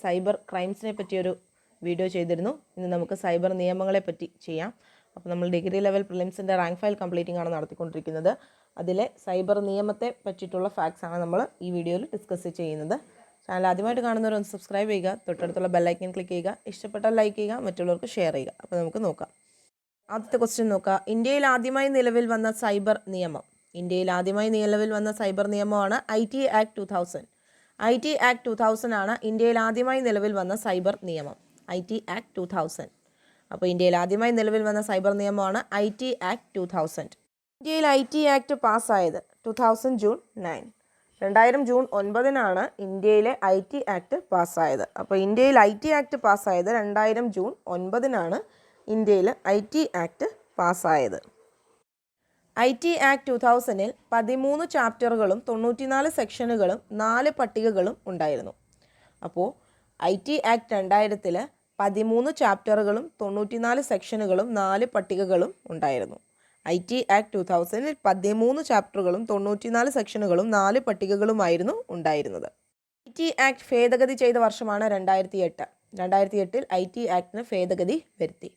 Cyber ക്രൈംസിനെ പറ്റിയൊരു video ചെയ്തിരുന്നു. ഇന്ന് നമുക്ക് സൈബർ നിയമങ്ങളെ പറ്റി ചെയ്യാം. അപ്പോൾ നമ്മൾ ഡിഗ്രി ലെവൽ പ്രിലിംസിൻ്റെ റാങ്ക് ഫയൽ കംപ്ലീറ്റിംഗ് ആണ് നടത്തിക്കൊണ്ടിരിക്കുന്നത്. അതിലെ സൈബർ നിയമത്തെ പറ്റിയിട്ടുള്ള ഫാക്ട്സ് ആണ് നമ്മൾ ഈ വീഡിയോയിൽ ഡിസ്കസ് ചെയ്യുന്നത്. ചാനൽ ആദ്യമായിട്ട് കാണുന്നവരൊന്ന് സബ്സ്ക്രൈബ് ചെയ്യുക, തൊട്ടടുത്തുള്ള ബെല്ലൈക്കൻ ക്ലിക്ക് ചെയ്യുക, ഇഷ്ടപ്പെട്ടാൽ ലൈക്ക് ചെയ്യുക, മറ്റുള്ളവർക്ക് ഷെയർ ചെയ്യുക. അപ്പോൾ നമുക്ക് നോക്കാം. ആദ്യത്തെ ക്വസ്റ്റ്യൻ നോക്കുക. ഇന്ത്യയിൽ ആദ്യമായി നിലവിൽ വന്ന സൈബർ നിയമം. ഇന്ത്യയിൽ ആദ്യമായി നിലവിൽ വന്ന സൈബർ നിയമമാണ് IT ആക്ട് 2000. IT ആക്ട് 2000 ആണ് ഇന്ത്യയിൽ ആദ്യമായി നിലവിൽ വന്ന സൈബർ നിയമം. IT act 2000. അപ്പോൾ ഇന്ത്യയിൽ ആദ്യമായി നിലവിൽ വന്ന സൈബർ നിയമമാണ് IT ആക്ട് 2000. ഇന്ത്യയിൽ IT ആക്ട് പാസ്സായത് 2000 ജൂൺ 9. 2000 ജൂൺ 9 ഇന്ത്യയിലെ IT ആക്ട് പാസ്സായത്. അപ്പോൾ ഇന്ത്യയിൽ IT ആക്ട് പാസ്സായത് 2000 ജൂൺ 9 ഇന്ത്യയിൽ IT ആക്ട് പാസ്സായത്. IT ആക്ട് 2000-ൽ 13 ചാപ്റ്ററുകളും 94 സെക്ഷനുകളും 4 പട്ടികകളും ഉണ്ടായിരുന്നു. അപ്പോൾ IT ആക്ട് 2000-ൽ 13 ചാപ്റ്ററുകളും 94 സെക്ഷനുകളും 4 പട്ടികകളും ഉണ്ടായിരുന്നു. IT ആക്ട് 2000-ൽ 13 ചാപ്റ്ററുകളും 94 സെക്ഷനുകളും 4 പട്ടികകളുമായിരുന്നു ഉണ്ടായിരുന്നത്. IT ആക്ട് ഭേദഗതി ചെയ്ത വർഷമാണ് 2008. 2008-ൽ IT ആക്ടിന് ഭേദഗതി വരുത്തി.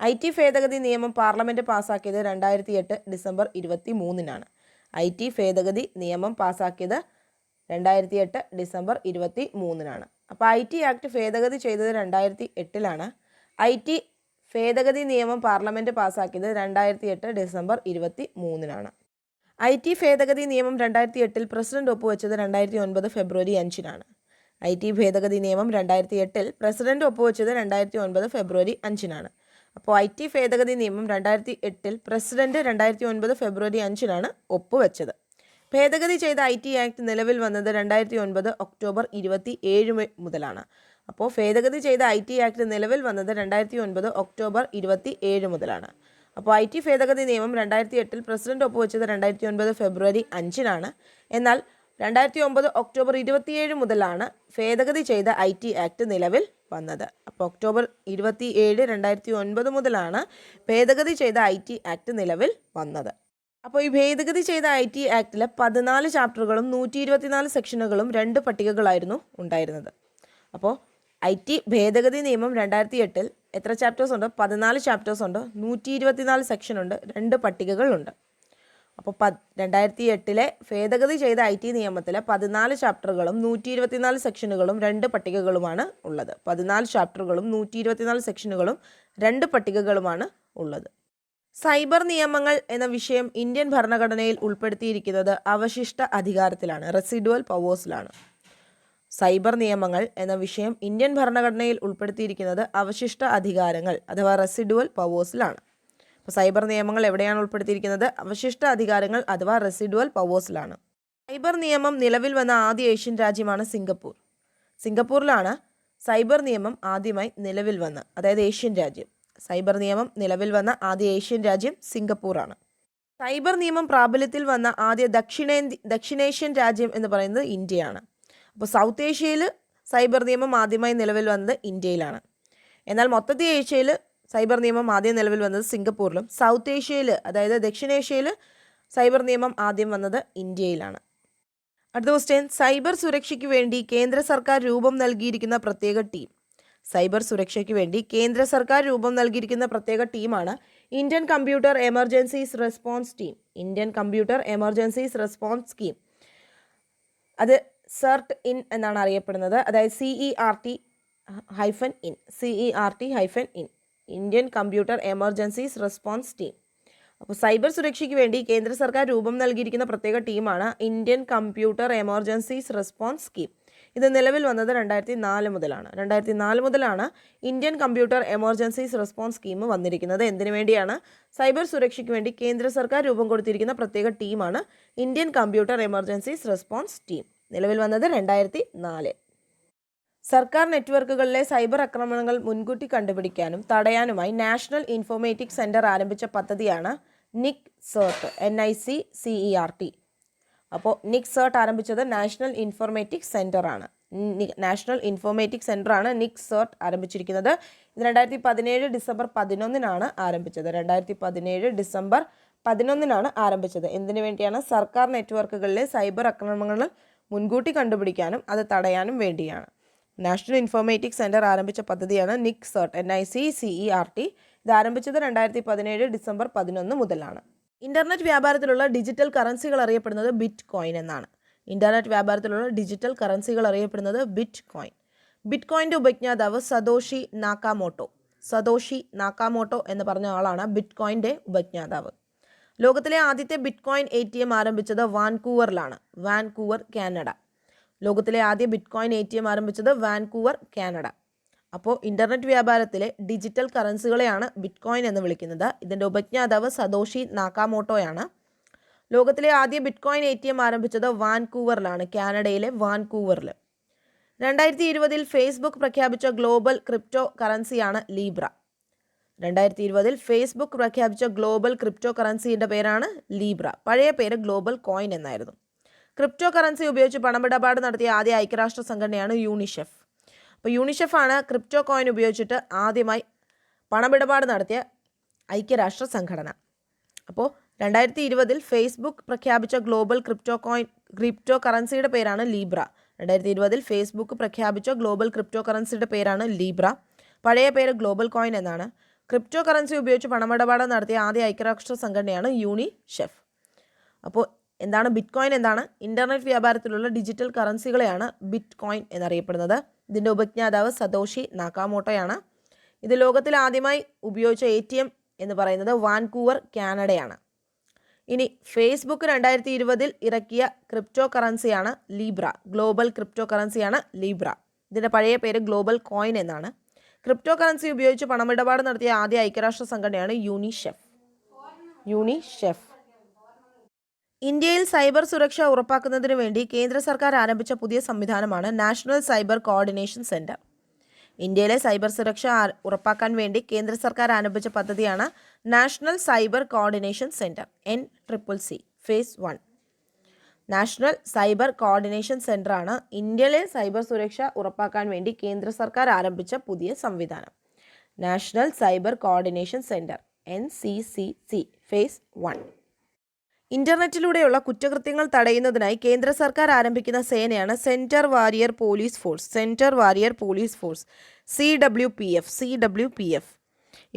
IT ഭേദഗതി നിയമം പാർലമെൻറ്റ് പാസ്സാക്കിയത് 2008 ഡിസംബർ 23-നാണ്. IT ഭേദഗതി നിയമം പാസ്സാക്കിയത് 2008 ഡിസംബർ 23-നാണ്. അപ്പോൾ IT ആക്ട് ഭേദഗതി ചെയ്തത് 2008-ലാണ്. IT ഭേദഗതി നിയമം പാർലമെൻറ്റ് പാസ്സാക്കിയത് 2008 ഡിസംബർ 23-നാണ്. IT ഭേദഗതി നിയമം 2008-ൽ പ്രസിഡന്റ് ഒപ്പുവെച്ചത് 2009 ഫെബ്രുവരി 5-നാണ്. IT ഭേദഗതി നിയമം 2008-ൽ പ്രസിഡന്റ് ഒപ്പുവെച്ചത് 2009 ഫെബ്രുവരി 5-നാണ്. അപ്പോൾ IT ഭേദഗതി നിയമം 2008-ൽ പ്രസിഡന്റ് 2009 ഫെബ്രുവരി 5-നാണ് ഒപ്പുവെച്ചത്. ഭേദഗതി ചെയ്ത IT ആക്ട് നിലവിൽ വന്നത് 2009 ഒക്ടോബർ 27 മുതലാണ്. അപ്പോൾ ഭേദഗതി ചെയ്ത IT ആക്ട് നിലവിൽ വന്നത് 2009 ഒക്ടോബർ 27 മുതലാണ്. അപ്പോൾ IT ഭേദഗതി നിയമം 2008-ൽ പ്രസിഡന്റ് ഒപ്പുവെച്ചത് 2009 ഫെബ്രുവരി 5-നാണ്. എന്നാൽ 2009 ഒക്ടോബർ 27 മുതലാണ് ഭേദഗതി ചെയ്ത IT ആക്ട് നിലവിൽ വന്നത്. അപ്പോൾ ഒക്ടോബർ 27, 2009 മുതലാണ് ഭേദഗതി ചെയ്ത IT ആക്ട് നിലവിൽ വന്നത്. അപ്പോൾ ഈ ഭേദഗതി ചെയ്ത IT ആക്ടിൽ 14 ചാപ്റ്ററുകളും 124 സെക്ഷനുകളും 2 പട്ടികകളായിരുന്നു ഉണ്ടായിരുന്നത്. അപ്പോൾ IT ഭേദഗതി നിയമം 2008-ൽ എത്ര ചാപ്റ്റേഴ്സ് ഉണ്ട്? 14 ചാപ്റ്റേഴ്സ് ഉണ്ട്, 124 സെക്ഷനുണ്ട്, 2 പട്ടികകളുണ്ട്. അപ്പോൾ 2008-ലെ ഭേദഗതി ചെയ്ത IT നിയമത്തിൽ 14 ചാപ്റ്ററുകളും 124 സെക്ഷനുകളും 2 പട്ടികകളുമാണ് ഉള്ളത്. 14 ചാപ്റ്ററുകളും 124 സെക്ഷനുകളും 2 പട്ടികകളുമാണ് ഉള്ളത്. സൈബർ നിയമങ്ങൾ എന്ന വിഷയം ഇന്ത്യൻ ഭരണഘടനയിൽ ഉൾപ്പെടുത്തിയിരിക്കുന്നത് അവശിഷ്ട അധികാരത്തിലാണ്, റെസിഡുവൽ പവേഴ്സിലാണ്. സൈബർ നിയമങ്ങൾ എന്ന വിഷയം ഇന്ത്യൻ ഭരണഘടനയിൽ ഉൾപ്പെടുത്തിയിരിക്കുന്നത് അവശിഷ്ട അധികാരങ്ങൾ അഥവാ റെസിഡുവൽ പവേഴ്സിലാണ്. അപ്പോൾ സൈബർ നിയമങ്ങൾ എവിടെയാണ് ഉൾപ്പെടുത്തിയിരിക്കുന്നത്? അവശിഷ്ട അധികാരങ്ങൾ അഥവാ റെസിഡുവൽ പവേഴ്സിലാണ്. സൈബർ നിയമം നിലവിൽ വന്ന ആദ്യ ഏഷ്യൻ രാജ്യമാണ് സിംഗപ്പൂർ. സിംഗപ്പൂരിലാണ് സൈബർ നിയമം ആദ്യമായി നിലവിൽ വന്ന, അതായത് ഏഷ്യൻ രാജ്യം. സൈബർ നിയമം നിലവിൽ വന്ന ആദ്യ ഏഷ്യൻ രാജ്യം സിംഗപ്പൂറാണ്. സൈബർ നിയമം പ്രാബല്യത്തിൽ വന്ന ആദ്യ ദക്ഷിണേഷ്യൻ രാജ്യം എന്ന് പറയുന്നത് ഇന്ത്യയാണ്. അപ്പോൾ സൗത്ത് ഏഷ്യയിൽ സൈബർ നിയമം ആദ്യമായി നിലവിൽ വന്നത് ഇന്ത്യയിലാണ്. എന്നാൽ മൊത്തത്തിൽ ഏഷ്യയിൽ സൈബർ നിയമം ആദ്യം നിലവിൽ വന്നത് സിംഗപ്പൂരിലും, സൗത്ത് ഏഷ്യയിൽ അതായത് ദക്ഷിണേഷ്യയിൽ സൈബർ നിയമം ആദ്യം വന്നത് ഇന്ത്യയിലാണ്. അടുത്ത ക്വസ്റ്റ്യൻ, സൈബർ സുരക്ഷയ്ക്ക് വേണ്ടി കേന്ദ്ര സർക്കാർ രൂപം നൽകിയിരിക്കുന്ന പ്രത്യേക ടീം. സൈബർ സുരക്ഷയ്ക്ക് വേണ്ടി കേന്ദ്ര സർക്കാർ രൂപം നൽകിയിരിക്കുന്ന പ്രത്യേക ടീമാണ് Indian computer emergencies response team. Indian computer emergencies response scheme. അത് CERT-IN എന്നാണ് അറിയപ്പെടുന്നത്. അതായത് CERT-IN. CERT-IN. Indian computer emergencies response team. അപ്പോൾ സൈബർ സുരക്ഷയ്ക്ക് വേണ്ടി കേന്ദ്ര സർക്കാർ രൂപം നൽകിയിരിക്കുന്ന പ്രത്യേക ടീമാണ് Indian computer emergencies response scheme. ഇത് നിലവിൽ വന്നത് 2004 മുതലാണ്. 2004 മുതലാണ് Indian computer emergencies response scheme വന്നിരിക്കുന്നത്. എന്തിനു വേണ്ടിയാണ്? സൈബർ സുരക്ഷയ്ക്ക് വേണ്ടി കേന്ദ്ര സർക്കാർ രൂപം കൊടുത്തിരിക്കുന്ന പ്രത്യേക ടീമാണ് Indian computer emergencies response team. നിലവിൽ വന്നത് 2004. സർക്കാർ നെറ്റ്വർക്കുകളിലെ സൈബർ ആക്രമണങ്ങൾ മുൻകൂട്ടി കണ്ടുപിടിക്കാനും തടയാനുമായി നാഷണൽ ഇൻഫോർമേറ്റിക് സെൻറ്റർ ആരംഭിച്ച പദ്ധതിയാണ് NICSERT. NICCERT. അപ്പോൾ NICSERT ആരംഭിച്ചത് നാഷണൽ ഇൻഫോർമേറ്റിക് സെൻറ്റർ ആണ്. നാഷണൽ ഇൻഫോർമേറ്റിക് സെൻറ്റർ ആണ് NICSERT ആരംഭിച്ചിരിക്കുന്നത്. ഇത് 2017 ഡിസംബർ 11-നാണ് ആരംഭിച്ചത്. 2017 ഡിസംബർ 11-നാണ് ആരംഭിച്ചത്. എന്തിനു വേണ്ടിയാണ്? സർക്കാർ നെറ്റ്വർക്കുകളിലെ സൈബർ ആക്രമണങ്ങൾ മുൻകൂട്ടി കണ്ടുപിടിക്കാനും അത് തടയാനും വേണ്ടിയാണ്. നാഷണൽ ഇൻഫോർമേറ്റിക് സെൻറ്റർ ആരംഭിച്ച പദ്ധതിയാണ് നിക്സെർട്ട്, NICCERT. ഇത് ആരംഭിച്ചത് 2017 ഡിസംബർ 11 മുതലാണ്. ഇൻ്റർനെറ്റ് വ്യാപാരത്തിലുള്ള ഡിജിറ്റൽ കറൻസികൾ അറിയപ്പെടുന്നത് ബിറ്റ് കോയിൻ എന്നാണ്. ഇൻ്റർനെറ്റ് വ്യാപാരത്തിലുള്ള ഡിജിറ്റൽ കറൻസികൾ അറിയപ്പെടുന്നത് ബിറ്റ് കോയിൻ. ബിറ്റ് കോയിൻ്റെ ഉപജ്ഞാതാവ് സതോഷി നാക്കാമോട്ടോ എന്ന് പറഞ്ഞ ആളാണ് ബിറ്റ് കോയിൻ്റെ ഉപജ്ഞാതാവ്. ലോകത്തിലെ ആദ്യത്തെ ബിറ്റ് കോയിൻ ATM ആരംഭിച്ചത് വാൻകൂവറിലാണ്, വാൻകൂവർ, കാനഡ. ലോകത്തിലെ ആദ്യ ബിറ്റ് കോയിൻ ATM ആരംഭിച്ചത് വാൻകൂവർ, കാനഡ. അപ്പോൾ ഇൻ്റർനെറ്റ് വ്യാപാരത്തിലെ ഡിജിറ്റൽ കറൻസികളെയാണ് ബിറ്റ് കോയിൻ എന്ന് വിളിക്കുന്നത്. ഇതിൻ്റെ ഉപജ്ഞാതാവ് സതോഷി നാക്കാമോട്ടോയാണ്. ലോകത്തിലെ ആദ്യ ബിറ്റ് കോയിൻ ATM ആരംഭിച്ചത് വാൻകൂവറിലാണ്, കാനഡയിലെ വാൻകൂവറിൽ. 2020 ഫേസ്ബുക്ക് പ്രഖ്യാപിച്ച ഗ്ലോബൽ ക്രിപ്റ്റോ കറൻസിയാണ് ലീബ്ര. 2020 ഫേസ്ബുക്ക് പ്രഖ്യാപിച്ച ഗ്ലോബൽ ക്രിപ്റ്റോ കറൻസിയുടെ പേരാണ് ലീബ്ര. പഴയ പേര് ഗ്ലോബൽ കോയിൻ എന്നായിരുന്നു. ക്രിപ്റ്റോ കറൻസി ഉപയോഗിച്ച് പണമിടപാട് നടത്തിയ ആദ്യ ഐക്യരാഷ്ട്ര സംഘടനയാണ് യൂണിസെഫ്. അപ്പോൾ യൂണിസെഫാണ് ക്രിപ്റ്റോ കോയിൻ ഉപയോഗിച്ചിട്ട് ആദ്യമായി പണമിടപാട് നടത്തിയ ഐക്യരാഷ്ട്ര സംഘടന. അപ്പോൾ 2020 ഫേസ്ബുക്ക് പ്രഖ്യാപിച്ച ഗ്ലോബൽ ക്രിപ്റ്റോ കറൻസിയുടെ പേരാണ് ലീബ്ര. 2020 ഫേസ്ബുക്ക് പ്രഖ്യാപിച്ച ഗ്ലോബൽ ക്രിപ്റ്റോ കറൻസിയുടെ പേരാണ് ലീബ്ര. പഴയ പേര് ഗ്ലോബൽ കോയിൻ എന്നാണ്. ക്രിപ്റ്റോ കറൻസി ഉപയോഗിച്ച് പണമിടപാട് നടത്തിയ ആദ്യ ഐക്യരാഷ്ട്ര സംഘടനയാണ് യൂണിസെഫ്. അപ്പോൾ എന്താണ് ബിറ്റ് കോയിൻ? എന്താണ്? ഇൻ്റർനെറ്റ് വ്യാപാരത്തിലുള്ള ഡിജിറ്റൽ കറൻസികളെയാണ് ബിറ്റ് കോയിൻ എന്നറിയപ്പെടുന്നത്. ഇതിൻ്റെ ഉപജ്ഞാതാവ് സതോഷി നാക്കാമോട്ടോയാണ്. ഇത് ലോകത്തിൽ ആദ്യമായി ഉപയോഗിച്ച ATM എന്ന് പറയുന്നത് വാൻകൂവർ, കാനഡയാണ്. ഇനി ഫേസ്ബുക്ക് 2020 ഇറക്കിയ ക്രിപ്റ്റോ കറൻസിയാണ് ലീബ്ര. ഗ്ലോബൽ ക്രിപ്റ്റോ കറൻസിയാണ് ലീബ്ര. ഇതിൻ്റെ പഴയ പേര് ഗ്ലോബൽ കോയിൻ എന്നാണ്. ക്രിപ്റ്റോ കറൻസി ഉപയോഗിച്ച് പണമിടപാട് നടത്തിയ ആദ്യ ഐക്യരാഷ്ട്ര സംഘടനയാണ് യൂണിസെഫ്. ഇന്ത്യയിൽ സൈബർ സുരക്ഷ ഉറപ്പാക്കുന്നതിന് വേണ്ടി കേന്ദ്ര സർക്കാർ ആരംഭിച്ച പുതിയ സംവിധാനമാണ് നാഷണൽ സൈബർ കോർഡിനേഷൻ സെൻറ്റർ. ഇന്ത്യയിലെ സൈബർ സുരക്ഷ ഉറപ്പാക്കാൻ വേണ്ടി കേന്ദ്ര സർക്കാർ ആരംഭിച്ച പദ്ധതിയാണ് national cyber coordination centre, NCCC phase 1. National cyber coordination സെൻ്ററാണ് ഇന്ത്യയിലെ സൈബർ സുരക്ഷ ഉറപ്പാക്കാൻ വേണ്ടി കേന്ദ്ര സർക്കാർ ആരംഭിച്ച പുതിയ സംവിധാനം. National cyber coordination centre, NCCC phase 1. ഇൻ്റർനെറ്റിലൂടെയുള്ള കുറ്റകൃത്യങ്ങൾ തടയുന്നതിനായി കേന്ദ്ര സർക്കാർ ആരംഭിക്കുന്ന സേനയാണ് centre warrior police force, CWPF.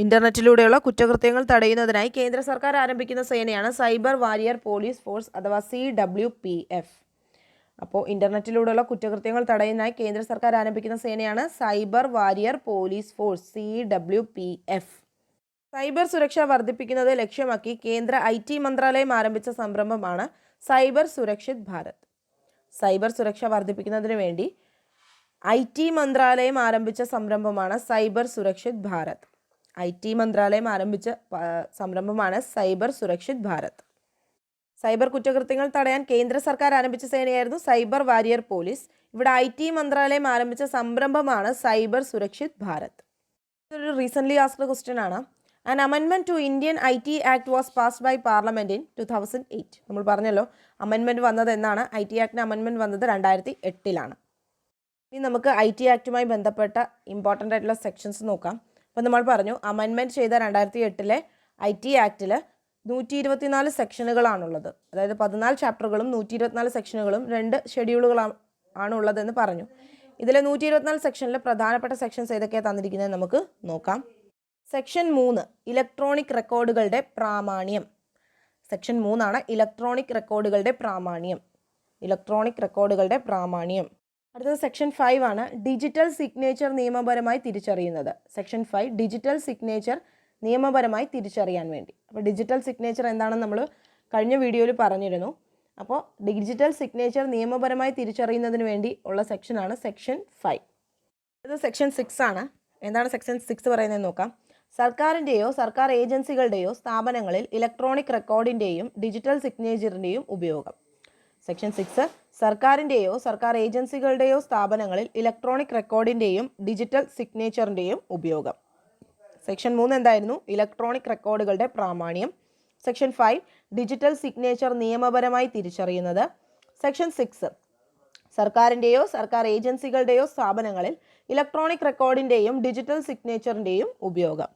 ഇൻ്റർനെറ്റിലൂടെയുള്ള കുറ്റകൃത്യങ്ങൾ തടയുന്നതിനായി കേന്ദ്ര സർക്കാർ ആരംഭിക്കുന്ന സേനയാണ് സൈബർ വാരിയർ പോലീസ് ഫോഴ്സ് അഥവാ CWPF. അപ്പോൾ ഇൻ്റർനെറ്റിലൂടെയുള്ള കുറ്റകൃത്യങ്ങൾ തടയുന്നതിനായി കേന്ദ്ര സർക്കാർ ആരംഭിക്കുന്ന സേനയാണ് cyber warrior police force, CWPF. Cyber സുരക്ഷ വർദ്ധിപ്പിക്കുന്നത് ലക്ഷ്യമാക്കി കേന്ദ്ര IT മന്ത്രാലയം ആരംഭിച്ച സംരംഭമാണ് സൈബർ സുരക്ഷിത് ഭാരത്. സൈബർ സുരക്ഷ വർദ്ധിപ്പിക്കുന്നതിന് വേണ്ടി IT മന്ത്രാലയം ആരംഭിച്ച സംരംഭമാണ് സൈബർ സുരക്ഷിത് ഭാരത്. IT മന്ത്രാലയം ആരംഭിച്ച സംരംഭമാണ് സൈബർ സുരക്ഷിത് ഭാരത്. സൈബർ കുറ്റകൃത്യങ്ങൾ തടയാൻ കേന്ദ്ര സർക്കാർ ആരംഭിച്ച സേനയായിരുന്നു സൈബർ വാരിയർ പോലീസ്. ഇവിടെ IT മന്ത്രാലയം ആരംഭിച്ച സംരംഭമാണ് സൈബർ സുരക്ഷിത് ഭാരത്. ഇതൊരു റീസെൻ്റ്ലി ആസ്ക്ഡ് ക്വസ്റ്റ്യൻ ആണ്. An amendment to Indian IT Act was passed by Parliament in 2008. നമ്മൾ പറഞ്ഞല്ലോ അമെൻമെൻറ്റ് വന്നത് എന്നാണ്. IT ആക്ടിന് അമെൻമെൻറ്റ് വന്നത് 2008. ഇനി നമുക്ക് IT ആക്ടുമായി ബന്ധപ്പെട്ട ഇമ്പോർട്ടൻ്റ് ആയിട്ടുള്ള സെക്ഷൻസ് നോക്കാം. അപ്പോൾ നമ്മൾ പറഞ്ഞു അമെൻമെൻറ്റ് ചെയ്ത 2008 IT ആക്ടിൽ 124 സെക്ഷനുകളാണുള്ളത്. അതായത് 14 ചാപ്റ്ററുകളും 124 സെക്ഷനുകളും 2 ഷെഡ്യൂളുകളാണ് ഉള്ളതെന്ന് പറഞ്ഞു. ഇതിലെ 124 സെക്ഷനിൽ പ്രധാനപ്പെട്ട സെക്ഷൻസ് ഏതൊക്കെയാണ് തന്നിരിക്കുന്നത് നമുക്ക് നോക്കാം. സെക്ഷൻ 3 ഇലക്ട്രോണിക് റെക്കോർഡുകളുടെ പ്രാമാണ്യം. സെക്ഷൻ 3 ഇലക്ട്രോണിക് റെക്കോർഡുകളുടെ പ്രാമാണ്യം. അടുത്തത് സെക്ഷൻ 5 ഡിജിറ്റൽ സിഗ്നേച്ചർ നിയമപരമായി തിരിച്ചറിയുന്നത്. സെക്ഷൻ 5 ഡിജിറ്റൽ സിഗ്നേച്ചർ നിയമപരമായി തിരിച്ചറിയാൻ വേണ്ടി. അപ്പോൾ ഡിജിറ്റൽ സിഗ്നേച്ചർ എന്താണെന്ന് നമ്മൾ കഴിഞ്ഞ വീഡിയോയിൽ പറഞ്ഞിരുന്നു. അപ്പോൾ ഡിജിറ്റൽ സിഗ്നേച്ചർ നിയമപരമായി തിരിച്ചറിയുന്നതിന് വേണ്ടി ഉള്ള സെക്ഷനാണ് സെക്ഷൻ 5. ഇത് സെക്ഷൻ 6 എന്താണ് സെക്ഷൻ 6 പറയുന്നത് നോക്കാം. സർക്കാരിൻ്റെയോ സർക്കാർ ഏജൻസികളുടെയോ സ്ഥാപനങ്ങളിൽ ഇലക്ട്രോണിക് റെക്കോർഡിൻ്റെയും ഡിജിറ്റൽ സിഗ്നേച്ചറിൻ്റെയും ഉപയോഗം. സെക്ഷൻ 6 സർക്കാരിൻ്റെയോ സർക്കാർ ഏജൻസികളുടെയോ സ്ഥാപനങ്ങളിൽ ഇലക്ട്രോണിക് റെക്കോർഡിൻ്റെയും ഡിജിറ്റൽ സിഗ്നേച്ചറിൻ്റെയും ഉപയോഗം. സെക്ഷൻ 3 എന്തായിരുന്നു? ഇലക്ട്രോണിക് റെക്കോർഡുകളുടെ പ്രാമാണ്യം. സെക്ഷൻ 5 ഡിജിറ്റൽ സിഗ്നേച്ചർ നിയമപരമായി തിരിച്ചറിയുന്നത്. സെക്ഷൻ 6 സർക്കാരിൻ്റെയോ സർക്കാർ ഏജൻസികളുടെയോ സ്ഥാപനങ്ങളിൽ ഇലക്ട്രോണിക് റെക്കോർഡിൻ്റെയും ഡിജിറ്റൽ സിഗ്നേച്ചറിൻ്റെയും ഉപയോഗം.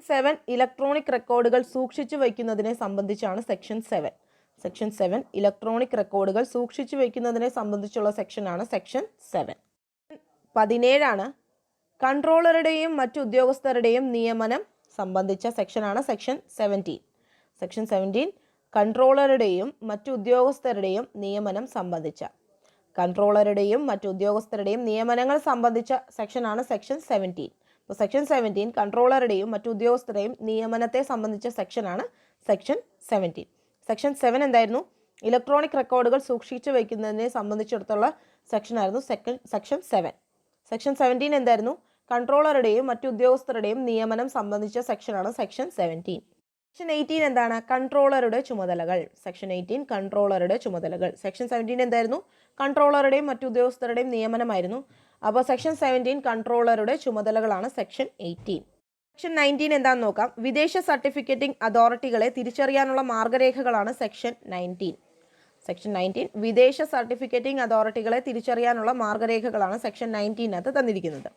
7 ഇലക്ട്രോണിക് റെക്കോർഡുകൾ സൂക്ഷിച്ചു വയ്ക്കുന്നതിനെ സംബന്ധിച്ചാണ് സെക്ഷൻ 7. സെക്ഷൻ 7 ഇലക്ട്രോണിക് റെക്കോർഡുകൾ സൂക്ഷിച്ചു വയ്ക്കുന്നതിനെ സംബന്ധിച്ചുള്ള സെക്ഷനാണ് സെക്ഷൻ 7. 17 കൺട്രോളറുടെയും മറ്റു ഉദ്യോഗസ്ഥരുടെയും നിയമനം സംബന്ധിച്ച സെക്ഷനാണ് സെക്ഷൻ 17. സെക്ഷൻ 17 കൺട്രോളറുടെയും മറ്റു ഉദ്യോഗസ്ഥരുടെയും നിയമനം സംബന്ധിച്ച നിയമനങ്ങൾ സംബന്ധിച്ച സെക്ഷനാണ് സെക്ഷൻ 17. അപ്പോൾ സെക്ഷൻ 17 കൺട്രോളറുടെയും മറ്റു ഉദ്യോഗസ്ഥരുടെയും നിയമനത്തെ സംബന്ധിച്ച സെക്ഷനാണ് സെക്ഷൻ 17. സെക്ഷൻ 7 എന്തായിരുന്നു? ഇലക്ട്രോണിക് റെക്കോർഡുകൾ സൂക്ഷിച്ചു വയ്ക്കുന്നതിനെ സംബന്ധിച്ചിടത്തുള്ള സെക്ഷനായിരുന്നു സെക്ഷൻ 7. സെക്ഷൻ 17 എന്തായിരുന്നു? കൺട്രോളറുടെയും മറ്റു ഉദ്യോഗസ്ഥരുടെയും നിയമനം സംബന്ധിച്ച സെക്ഷനാണ് സെക്ഷൻ 17. സെക്ഷൻ 18 എന്താണ്? കൺട്രോളറുടെ ചുമതലകൾ. സെക്ഷൻ 18 കൺട്രോളറുടെ ചുമതലകൾ. സെക്ഷൻ 17 എന്തായിരുന്നു? കൺട്രോളറുടെയും മറ്റു ഉദ്യോഗസ്ഥരുടെയും നിയമനമായിരുന്നു. അപ്പോൾ സെക്ഷൻ 17 കൺട്രോളറുടെ ചുമതലകളാണ് സെക്ഷൻ 18. സെക്ഷൻ 19 എന്താണെന്ന് നോക്കാം. വിദേശ സർട്ടിഫിക്കറ്റിംഗ് അതോറിറ്റികളെ തിരിച്ചറിയാനുള്ള മാർഗരേഖകളാണ് സെക്ഷൻ 19. സെക്ഷൻ 19 വിദേശ സർട്ടിഫിക്കറ്റിംഗ് അതോറിറ്റികളെ തിരിച്ചറിയാനുള്ള മാർഗരേഖകളാണ് സെക്ഷൻ 19 തന്നിരിക്കുന്നത്.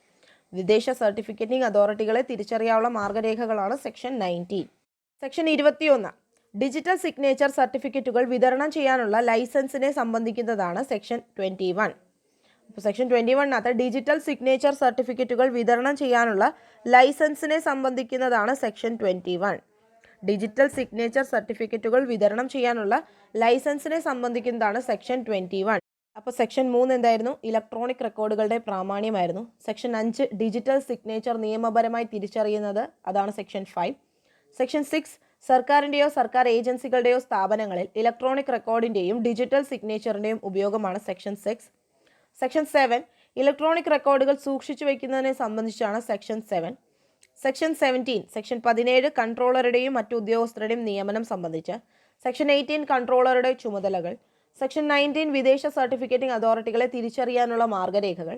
വിദേശ സർട്ടിഫിക്കറ്റിംഗ് അതോറിറ്റികളെ തിരിച്ചറിയാനുള്ള മാർഗരേഖകളാണ് സെക്ഷൻ 19. സെക്ഷൻ 21 ഡിജിറ്റൽ സിഗ്നേച്ചർ സർട്ടിഫിക്കറ്റുകൾ വിതരണം ചെയ്യാനുള്ള ലൈസൻസിനെ സംബന്ധിക്കുന്നതാണ് സെക്ഷൻ 21. അപ്പോൾ സെക്ഷൻ 21 ഡിജിറ്റൽ സിഗ്നേച്ചർ സർട്ടിഫിക്കറ്റുകൾ വിതരണം ചെയ്യാനുള്ള ലൈസൻസിനെ സംബന്ധിക്കുന്നതാണ് സെക്ഷൻ 21. ഡിജിറ്റൽ സിഗ്നേച്ചർ സർട്ടിഫിക്കറ്റുകൾ വിതരണം ചെയ്യാനുള്ള ലൈസൻസിനെ സംബന്ധിക്കുന്നതാണ് സെക്ഷൻ 21. അപ്പോൾ സെക്ഷൻ 3 എന്തായിരുന്നു? ഇലക്ട്രോണിക് റെക്കോർഡുകളുടെ പ്രാമാണ്യമായിരുന്നു. സെക്ഷൻ 5 ഡിജിറ്റൽ സിഗ്നേച്ചർ നിയമപരമായി തിരിച്ചറിയുന്നത്, അതാണ് സെക്ഷൻ 5. സെക്ഷൻ 6 സർക്കാരിൻ്റെയോ സർക്കാർ ഏജൻസികളുടെയോ സ്ഥാപനങ്ങളിൽ ഇലക്ട്രോണിക് റെക്കോർഡിൻ്റെയും ഡിജിറ്റൽ സിഗ്നേച്ചറിൻ്റെയും ഉപയോഗമാണ് സെക്ഷൻ 6. സെക്ഷൻ 7 ഇലക്ട്രോണിക് റെക്കോർഡുകൾ സൂക്ഷിച്ചു വയ്ക്കുന്നതിനെ സംബന്ധിച്ചാണ് സെക്ഷൻ 7. സെക്ഷൻ 17 കൺട്രോളറുടെയും മറ്റു ഉദ്യോഗസ്ഥരുടെയും നിയമനം സംബന്ധിച്ച്. സെക്ഷൻ 18 കൺട്രോളറുടെ ചുമതലകൾ. സെക്ഷൻ 19 വിദേശ സർട്ടിഫിക്കറ്റിംഗ് അതോറിറ്റികളെ തിരിച്ചറിയാനുള്ള മാർഗരേഖകൾ.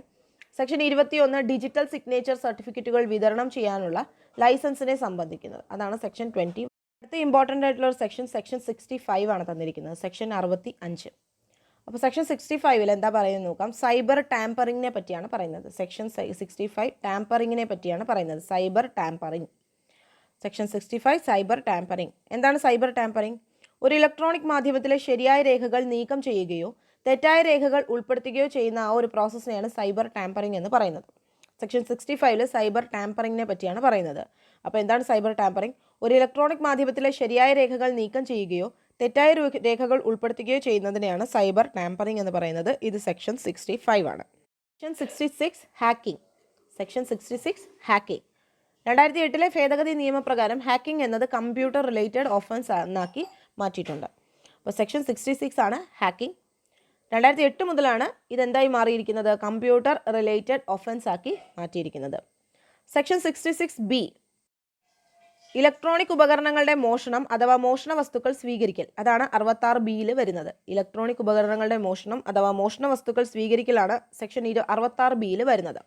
സെക്ഷൻ 21 ഡിജിറ്റൽ സിഗ്നേച്ചർ സർട്ടിഫിക്കറ്റുകൾ വിതരണം ചെയ്യാനുള്ള ലൈസൻസിനെ സംബന്ധിക്കുന്നത്, അതാണ് സെക്ഷൻ 20. അടുത്ത ഇമ്പോർട്ടൻ്റ് ആയിട്ടുള്ള ഒരു സെക്ഷൻ 65 ആണ് തന്നിരിക്കുന്നത്. സെക്ഷൻ 65. അപ്പോൾ സെക്ഷൻ 65 എന്താ പറയുന്നത് നോക്കാം. സൈബർ ടാമ്പറിങ്ങിനെ പറ്റിയാണ് പറയുന്നത്. സെക്ഷൻ 65 ടാമ്പറിങ്ങിനെ പറ്റിയാണ് പറയുന്നത്. Cyber tampering. Section 65 cyber tampering. എന്താണ് സൈബർ ടാമ്പറിങ്? ഒരു ഇലക്ട്രോണിക് മാധ്യമത്തിലെ ശരിയായ രേഖകൾ നീക്കം ചെയ്യുകയോ തെറ്റായ രേഖകൾ ഉൾപ്പെടുത്തുകയോ ചെയ്യുന്ന ആ ഒരു പ്രോസസ്സിനെയാണ് സൈബർ ടാമ്പറിങ് എന്ന് പറയുന്നത്. സെക്ഷൻ 65 സൈബർ ടാമ്പറിങ്ങിനെ പറ്റിയാണ് പറയുന്നത്. അപ്പോൾ എന്താണ് സൈബർ ടാമ്പറിങ്? ഒരു ഇലക്ട്രോണിക് മാധ്യമത്തിലെ ശരിയായ രേഖകൾ നീക്കം ചെയ്യുകയോ തെറ്റായ രേഖകൾ ഉൾപ്പെടുത്തുകയോ ചെയ്യുന്നതിനെയാണ് സൈബർ ടാമ്പറിങ് എന്ന് പറയുന്നത്. ഇത് സെക്ഷൻ 65 ആണ്. Section 66 hacking. Section 66 hacking. 2008 ഭേദഗതി നിയമപ്രകാരം ഹാക്കിംഗ് എന്നത് കമ്പ്യൂട്ടർ റിലേറ്റഡ് ഒഫൻസ് എന്നാക്കി മാറ്റിയിട്ടുണ്ട്. അപ്പോൾ സെക്ഷൻ 66 ആണ് ഹാക്കിംഗ്. 2008 മുതലാണ് ഇതെന്തായി മാറിയിരിക്കുന്നത്? കമ്പ്യൂട്ടർ റിലേറ്റഡ് ഒഫൻസ് ആക്കി മാറ്റിയിരിക്കുന്നത്. സെക്ഷൻ 66B ഇലക്ട്രോണിക് ഉപകരണങ്ങളുടെ മോഷണം അഥവാ മോഷണ വസ്തുക്കൾ സ്വീകരിക്കൽ, അതാണ് 66B വരുന്നത്. ഇലക്ട്രോണിക് ഉപകരണങ്ങളുടെ മോഷണം അഥവാ മോഷണ വസ്തുക്കൾ സ്വീകരിക്കലാണ് സെക്ഷൻ 66B വരുന്നത്.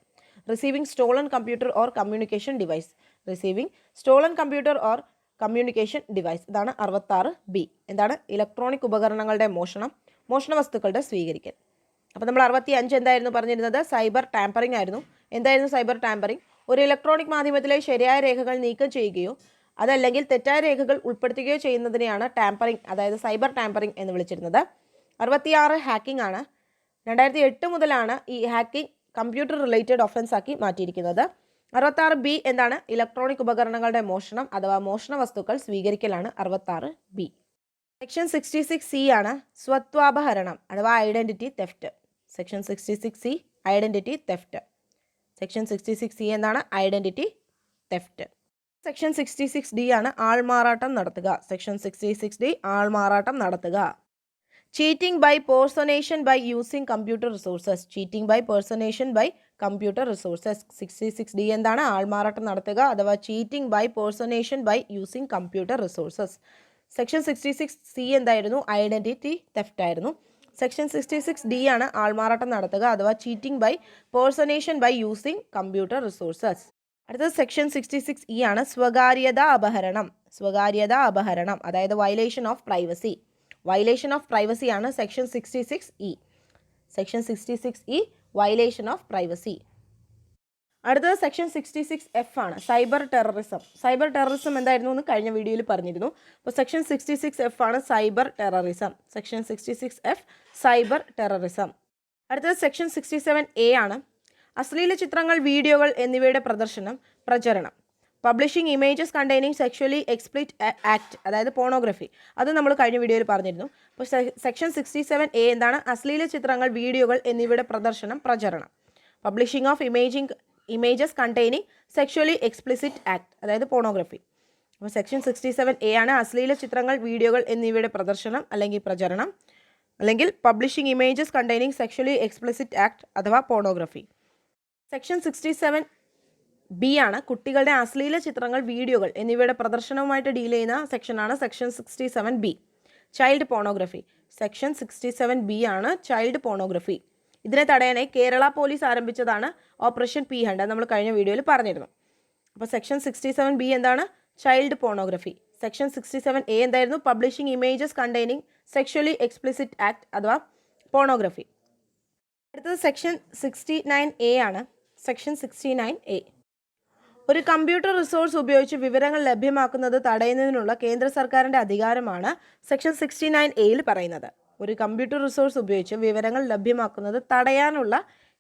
Receiving stolen computer or communication device. Receiving stolen computer or communication device, ഇതാണ് 66B. എന്താണ്? ഇലക്ട്രോണിക് ഉപകരണങ്ങളുടെ മോഷണം, മോഷണ വസ്തുക്കളുടെ സ്വീകരിക്കൽ. അപ്പോൾ നമ്മൾ 65 എന്തായിരുന്നു പറഞ്ഞിരുന്നത്? സൈബർ ടാമ്പറിംഗ് ആയിരുന്നു. എന്തായിരുന്നു സൈബർ ടാമ്പറിംഗ്? ഒരു ഇലക്ട്രോണിക് മാധ്യമത്തിലെ ശരിയായ രേഖകൾ നീക്കം ചെയ്യുകയോ അതല്ലെങ്കിൽ തെറ്റായ രേഖകൾ ഉൾപ്പെടുത്തുകയോ ചെയ്യുന്നതിനെയാണ് ടാമ്പറിംഗ്, അതായത് സൈബർ ടാമ്പറിംഗ് എന്ന് വിളിച്ചിരുന്നത്. 66 ഹാക്കിംഗ് ആണ്. 2008 മുതലാണ് ഈ ഹാക്കിംഗ് കമ്പ്യൂട്ടർ റിലേറ്റഡ് ഒഫൻസ് ആക്കി മാറ്റിയിരിക്കുന്നത്. 66B എന്താണ്? ഇലക്ട്രോണിക് ഉപകരണങ്ങളുടെ മോഷണം അഥവാ മോഷണ വസ്തുക്കൾ സ്വീകരിക്കലാണ് 66B. സെക്ഷൻ 66C ആണ് സ്വത്വാപഹരണം അഥവാ identity theft. Section 66C identity theft. Section 66C എന്താണ്? Identity theft. സെക്ഷൻ 66D ആണ് ആൾമാറാട്ടം നടത്തുക. സെക്ഷൻ 66D ആൾമാറാട്ടം നടത്തുക. Cheating by personation by using computer resources. Cheating by personation by computer resources. 66D എന്താണ്? ആൾമാറാട്ടം നടത്തുക അഥവാ cheating by personation by using computer resources. Section 66C എന്തായിരുന്നു? ഐഡന്റിറ്റി തെഫ്റ്റ് ആയിരുന്നു. സെക്ഷൻ 66D ആണ് ആൾമാറാട്ടം നടത്തുക അഥവാ cheating by personation by using computer resources. അടുത്തത് സെക്ഷൻ 66E ആണ് സ്വകാര്യത അപഹരണം. സ്വകാര്യത അപഹരണം അതായത് violation of privacy. Violation of privacy ആണ് section 66E. Section 66E violation of privacy. അടുത്തത് സെക്ഷൻ 66F ആണ് സൈബർ ടെററിസം. സൈബർ ടെററിസം എന്തായിരുന്നു എന്ന് കഴിഞ്ഞ വീഡിയോയിൽ പറഞ്ഞിരുന്നു. അപ്പോൾ സെക്ഷൻ 66F ആണ് cyber terrorism. Section 66F cyber terrorism. അടുത്തത് സെക്ഷൻ 67A ആണ് അശ്ലീല ചിത്രങ്ങൾ, വീഡിയോകൾ എന്നിവയുടെ പ്രദർശനം, പ്രചരണം. Publishing images containing sexually explicit act, അതായത് പോണോഗ്രഫി. അത് നമ്മൾ കഴിഞ്ഞ വീഡിയോയിൽ പറഞ്ഞിരുന്നു. അപ്പോൾ സെക്ഷൻ 67A എന്താണ്? അശ്ലീല ചിത്രങ്ങൾ, വീഡിയോകൾ എന്നിവയുടെ പ്രദർശനം, പ്രചരണം. Publishing of images containing sexually explicit act, അതായത് പോണോഗ്രഫി. അപ്പോൾ സെക്ഷൻ 67A ആണ് അശ്ലീല ചിത്രങ്ങൾ, വീഡിയോകൾ എന്നിവയുടെ പ്രദർശനം അല്ലെങ്കിൽ പ്രചരണം, അല്ലെങ്കിൽ publishing images containing sexually explicit act അഥവാ പോണോഗ്രഫി. സെക്ഷൻ 67B ആണ് കുട്ടികളുടെ അശ്ലീല ചിത്രങ്ങൾ, വീഡിയോകൾ എന്നിവയുടെ പ്രദർശനവുമായിട്ട് ഡീൽ ചെയ്യുന്ന സെക്ഷനാണ് section 67B, child pornography. Section 67B ആണ് ചൈൽഡ് പോണോഗ്രഫി. ഇതിനെ തടയാനായി കേരള പോലീസ് ആരംഭിച്ചതാണ് ഓപ്പറേഷൻ പി ഹണ്ട്. നമ്മൾ കഴിഞ്ഞ വീഡിയോയിൽ പറഞ്ഞിരുന്നു. അപ്പോൾ സെക്ഷൻ 67B എന്താണ്? Child pornography. സെക്ഷൻ 67A എന്തായിരുന്നു? Publishing images containing sexually explicit act അഥവാ പോണോഗ്രഫി. അടുത്തത് സെക്ഷൻ 69A ആണ്. സെക്ഷൻ 69A ഒരു കമ്പ്യൂട്ടർ റിസോഴ്സ് ഉപയോഗിച്ച് വിവരങ്ങൾ ലഭ്യമാക്കുന്നത് തടയുന്നതിനുള്ള കേന്ദ്ര സർക്കാരിൻ്റെ അധികാരമാണ് സെക്ഷൻ 69Aയിൽ പറയുന്നത്. ഒരു കമ്പ്യൂട്ടർ റിസോഴ്സ് ഉപയോഗിച്ച് വിവരങ്ങൾ ലഭ്യമാക്കുന്നത് തടയാനുള്ള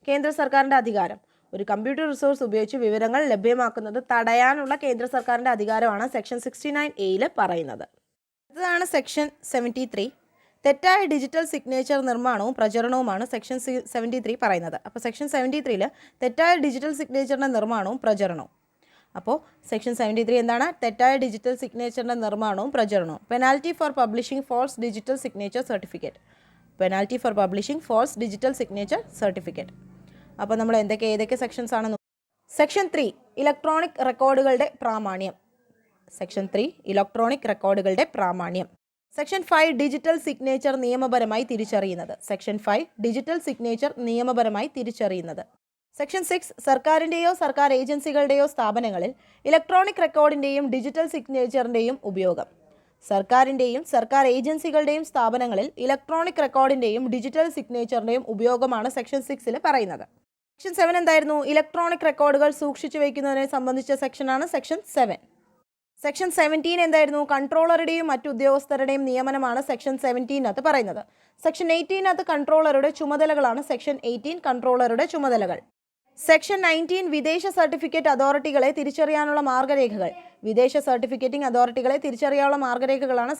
കേന്ദ്ര സർക്കാരിൻ്റെ അധികാരം. ഒരു കമ്പ്യൂട്ടർ റിസോഴ്സ് ഉപയോഗിച്ച് വിവരങ്ങൾ ലഭ്യമാക്കുന്നത് തടയാനുള്ള കേന്ദ്ര സർക്കാരിൻ്റെ അധികാരമാണ് സെക്ഷൻ 69Aയിൽ പറയുന്നത്. അടുത്തതാണ് സെക്ഷൻ 73. തെറ്റായ ഡിജിറ്റൽ സിഗ്നേച്ചർ നിർമ്മാണവും പ്രചരണവുമാണ് സെക്ഷൻ 73 പറയുന്നത്. അപ്പോൾ സെക്ഷൻ 73ൽ തെറ്റായ ഡിജിറ്റൽ സിഗ്നേച്ചറിൻ്റെ നിർമ്മാണവും പ്രചരണവും. അപ്പോൾ സെക്ഷൻ 73 എന്താണ്? തെറ്റായ ഡിജിറ്റൽ സിഗ്നേച്ചറിൻ്റെ നിർമ്മാണവും പ്രചരണവും. Penalty for publishing false digital signature certificate. Penalty for publishing false digital signature certificate. അപ്പോൾ നമ്മൾ ഏതൊക്കെ സെക്ഷൻസ് ആണ്? സെക്ഷൻ 3 ഇലക്ട്രോണിക് റെക്കോർഡുകളുടെ പ്രാമാണ്യം. സെക്ഷൻ 3 ഇലക്ട്രോണിക് റെക്കോർഡുകളുടെ പ്രാമാണ്യം. സെക്ഷൻ 5 ഡിജിറ്റൽ സിഗ്നേച്ചർ നിയമപരമായി തിരിച്ചറിയുന്നത്. സെക്ഷൻ 5 ഡിജിറ്റൽ സിഗ്നേച്ചർ നിയമപരമായി തിരിച്ചറിയുന്നത്. സെക്ഷൻ 6 സർക്കാരിൻ്റെയോ സർക്കാർ ഏജൻസികളുടെയോ സ്ഥാപനങ്ങളിൽ ഇലക്ട്രോണിക് റെക്കോർഡിൻ്റെയും ഡിജിറ്റൽ സിഗ്നേച്ചറിൻ്റെയും ഉപയോഗം. സർക്കാരിൻ്റെയും സർക്കാർ ഏജൻസികളുടെയും സ്ഥാപനങ്ങളിൽ ഇലക്ട്രോണിക് റെക്കോർഡിൻ്റെയും ഡിജിറ്റൽ സിഗ്നേച്ചറിൻ്റെയും ഉപയോഗമാണ് സെക്ഷൻ 6ൽ പറയുന്നത്. സെക്ഷൻ 7 എന്തായിരുന്നു? ഇലക്ട്രോണിക് റെക്കോർഡുകൾ സൂക്ഷിച്ചു വയ്ക്കുന്നതിനെ സംബന്ധിച്ച സെക്ഷനാണ് സെക്ഷൻ 7. സെക്ഷൻ 17 എന്തായിരുന്നു? കൺട്രോളറുടെയും മറ്റു ഉദ്യോഗസ്ഥരുടെയും നിയമനമാണ് സെക്ഷൻ 17 പറയുന്നത്. സെക്ഷൻ 18 കൺട്രോളറുടെ ചുമതലകളാണ്. സെക്ഷൻ 18 കൺട്രോളറുടെ ചുമതലകൾ. സെക്ഷൻ 19 വിദേശ സർട്ടിഫിക്കറ്റ് അതോറിറ്റികളെ തിരിച്ചറിയാനുള്ള മാർഗ്ഗരേഖകൾ. വിദേശ സർട്ടിഫിക്കറ്റിംഗ് അതോറിറ്റികളെ തിരിച്ചറിയാനുള്ള മാർഗ്ഗരേഖകളാണ്.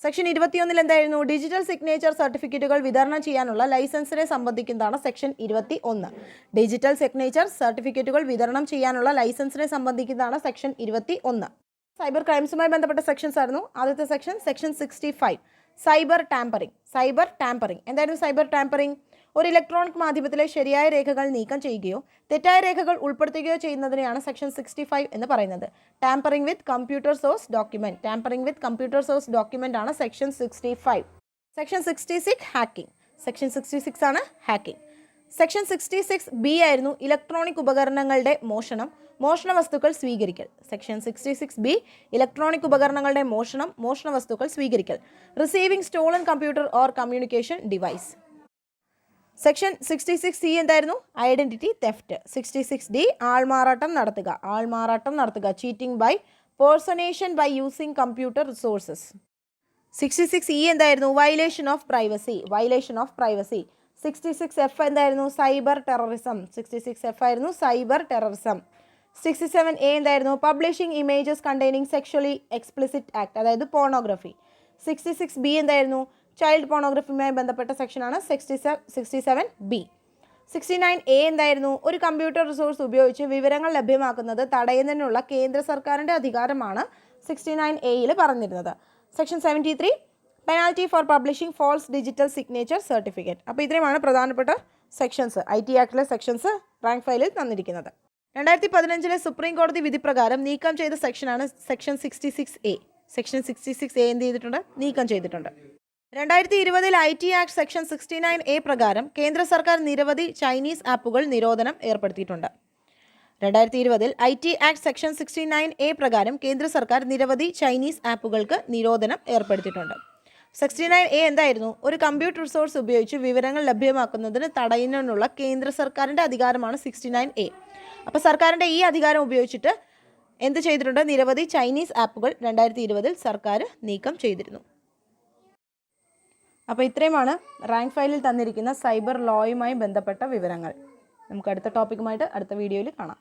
സെക്ഷൻ 21 എന്തായിരുന്നു? ഡിജിറ്റൽ സിഗ്നേച്ചർ സർട്ടിഫിക്കറ്റുകൾ വിതരണം ചെയ്യാനുള്ള ലൈസൻസിനെ സംബന്ധിക്കുന്നതാണ് സെക്ഷൻ 21. ഡിജിറ്റൽ സിഗ്നേച്ചർ സർട്ടിഫിക്കറ്റുകൾ വിതരണം ചെയ്യാനുള്ള ലൈസൻസിനെ സംബന്ധിക്കുന്നതാണ് സെക്ഷൻ 21. സൈബർ ക്രൈംസുമായി ബന്ധപ്പെട്ട സെക്ഷൻസ് ആയിരുന്നു. ആദ്യത്തെ section 65 cyber tampering. Cyber tampering എന്തായിരുന്നു? സൈബർ ടാമ്പറിംഗ് ഒരു ഇലക്ട്രോണിക് മാധ്യമത്തിലെ ശരിയായ രേഖകൾ നീക്കം ചെയ്യുകയോ തെറ്റായ രേഖകൾ ഉൾപ്പെടുത്തുകയോ ചെയ്യുന്നതിനെയാണ് സെക്ഷൻ 65 എന്ന് പറയുന്നത്. Tampering with computer source document. Tampering with computer source document ആണ് സെക്ഷൻ 65. Section 66 hacking. സെക്ഷൻ 66 ആണ് ഹാക്കിംഗ്. സെക്ഷൻ 66B ആയിരുന്നു ഇലക്ട്രോണിക് ഉപകരണങ്ങളുടെ മോഷണം, മോഷണ വസ്തുക്കൾ സ്വീകരിക്കൽ. സെക്ഷൻ 66B ഇലക്ട്രോണിക് ഉപകരണങ്ങളുടെ മോഷണം, മോഷണ വസ്തുക്കൾ സ്വീകരിക്കൽ. Receiving stolen computer or communication device. Section 66C എന്തായിരുന്നു? Identity theft. 66D ആൾമാറാട്ടം നടത്തുക. ആൾമാറാട്ടം നടത്തുക. Cheating by personation by using computer resources. 66E എന്തായിരുന്നു? Violation of privacy. Violation of privacy. 66F എന്തായിരുന്നു? Cyber terrorism. 66F ആയിരുന്നു സൈബർ ടെററിസം. 67A എന്തായിരുന്നു? Publishing images containing sexually explicit act, അതായത് പോണോഗ്രഫി. 66B എന്തായിരുന്നു? ചൈൽഡ് പോണോഗ്രഫിയുമായി ബന്ധപ്പെട്ട സെക്ഷനാണ് 67B. 69A എന്തായിരുന്നു? ഒരു കമ്പ്യൂട്ടർ റിസോഴ്സ് ഉപയോഗിച്ച് വിവരങ്ങൾ ലഭ്യമാക്കുന്നത് തടയുന്നതിനുള്ള കേന്ദ്ര സർക്കാരിൻ്റെ അധികാരമാണ് 69Aയിൽ പറഞ്ഞിരുന്നത്. Section 73 penalty for publishing false digital signature certificate. അപ്പോൾ ഇത്രയുമാണ് പ്രധാനപ്പെട്ട സെക്ഷൻസ്, IT ആക്ടിലെ സെക്ഷൻസ് റാങ്ക് ഫയലിൽ തന്നിരിക്കുന്നത്. 2015 സുപ്രീം കോടതി വിധി പ്രകാരം നീക്കം ചെയ്ത സെക്ഷനാണ് സെക്ഷൻ 66A. സെക്ഷൻ 66A എന്ത് ചെയ്തിട്ടുണ്ട്? നീക്കം ചെയ്തിട്ടുണ്ട്. 2020 IT ആക്ട് സെക്ഷൻ 69A പ്രകാരം കേന്ദ്ര സർക്കാർ നിരവധി ചൈനീസ് ആപ്പുകൾ നിരോധനം ഏർപ്പെടുത്തിയിട്ടുണ്ട്. 2020 IT ആക്ട് സെക്ഷൻ 69A പ്രകാരം കേന്ദ്ര സർക്കാർ നിരവധി ചൈനീസ് ആപ്പുകൾക്ക് നിരോധനം ഏർപ്പെടുത്തിയിട്ടുണ്ട്. 69A എന്തായിരുന്നു? ഒരു കമ്പ്യൂട്ടർ റിസോഴ്സ് ഉപയോഗിച്ച് വിവരങ്ങൾ ലഭ്യമാക്കുന്നതിന് തടയുന്നതിനുള്ള കേന്ദ്ര സർക്കാരിൻ്റെ അധികാരമാണ് 69A. അപ്പോൾ സർക്കാരിൻ്റെ ഈ അധികാരം ഉപയോഗിച്ചിട്ട് എന്ത് ചെയ്തിട്ടുണ്ട്? നിരവധി ചൈനീസ് ആപ്പുകൾ 2020 സർക്കാർ നീക്കം ചെയ്തിരുന്നു. അപ്പോൾ ഇത്രയുമാണ് റാങ്ക് ഫയലിൽ തന്നിരിക്കുന്ന സൈബർ ലോയുമായി ബന്ധപ്പെട്ട വിവരങ്ങൾ. നമുക്ക് അടുത്ത ടോപ്പിക്കുമായിട്ട് അടുത്ത വീഡിയോയിൽ കാണാം.